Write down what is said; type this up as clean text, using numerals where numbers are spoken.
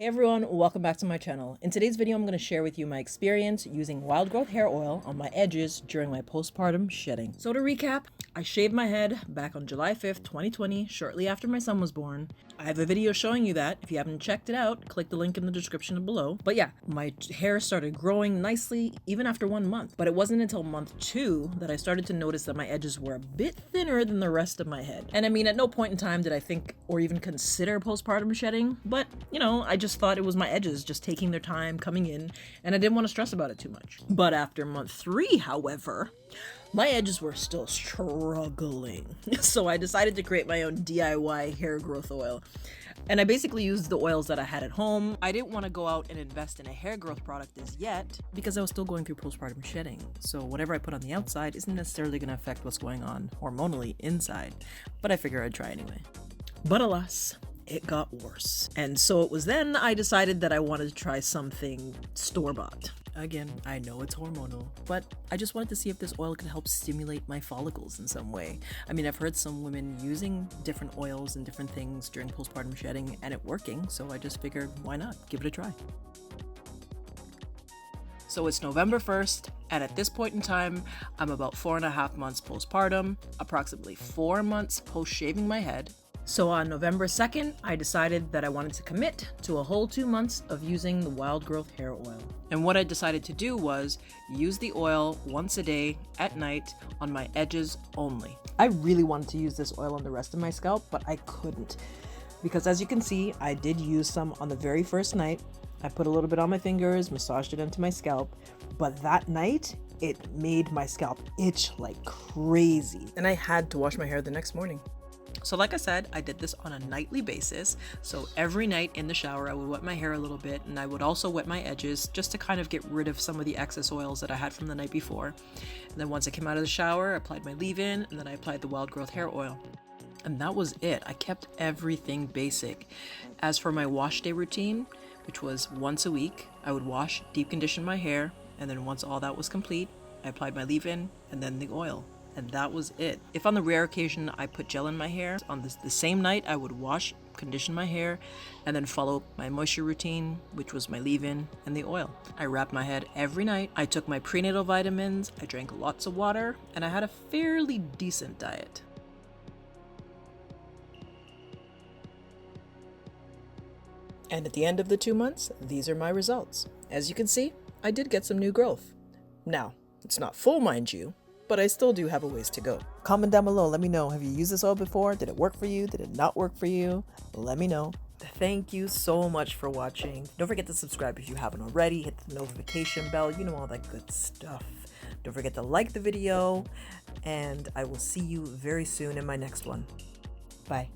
Hey everyone, welcome back to my channel. In today's video, I'm going to share with you my experience using wild growth hair oil on my edges during my postpartum shedding. So to recap, I shaved my head back on July 5th, 2020, shortly after my son was born. I have a video showing you that. If you haven't checked it out, click the link in the description below. But yeah, my hair started growing nicely even after 1 month. But it wasn't until month 2 that I started to notice that my edges were a bit thinner than the rest of my head. And I mean, at no point in time did I think or even consider postpartum shedding, but I just thought it was my edges just taking their time coming in, and I didn't want to stress about it too much. But after month 3, however, my edges were still struggling. So I decided to create my own DIY hair growth oil. And I basically used the oils that I had at home. I didn't want to go out and invest in a hair growth product as yet because I was still going through postpartum shedding. So whatever I put on the outside isn't necessarily going to affect what's going on hormonally inside. But I figure I'd try anyway. But alas, it got worse. And so it was then I decided that I wanted to try something store-bought. Again, I know it's hormonal, but I just wanted to see if this oil could help stimulate my follicles in some way. I mean, I've heard some women using different oils and different things during postpartum shedding and it working, so I just figured, why not? Give it a try. So it's November 1st, and at this point in time, I'm about 4.5 months postpartum, approximately 4 months post shaving my head. So on November 2nd, I decided that I wanted to commit to a whole 2 months of using the wild growth hair oil. And what I decided to do was use the oil once a day at night on my edges only. I really wanted to use this oil on the rest of my scalp, but I couldn't. Because as you can see, I did use some on the very first night. I put a little bit on my fingers, massaged it into my scalp, but that night, it made my scalp itch like crazy. And I had to wash my hair the next morning. So like I said, I did this on a nightly basis. So every night in the shower, I would wet my hair a little bit, and I would also wet my edges just to kind of get rid of some of the excess oils that I had from the night before. And then once I came out of the shower, I applied my leave-in, and then I applied the wild growth hair oil. And that was it. I kept everything basic. As for my wash day routine, which was once a week, I would wash, deep condition my hair, and then once all that was complete, I applied my leave-in and then the oil. And that was it. If on the rare occasion I put gel in my hair, on the same night I would wash, condition my hair, and then follow my moisture routine, which was my leave-in and the oil. I wrapped my head every night. I took my prenatal vitamins, I drank lots of water, and I had a fairly decent diet. And at the end of the 2 months, these are my results. As you can see, I did get some new growth. Now, it's not full, mind you, but I still do have a ways to go. Comment down below, let me know, have you used this oil before? Did it work for you? Did it not work for you? Let me know. Thank you so much for watching. Don't forget to subscribe if you haven't already. Hit the notification bell, you know, all that good stuff. Don't forget to like the video, and I will see you very soon in my next one. Bye.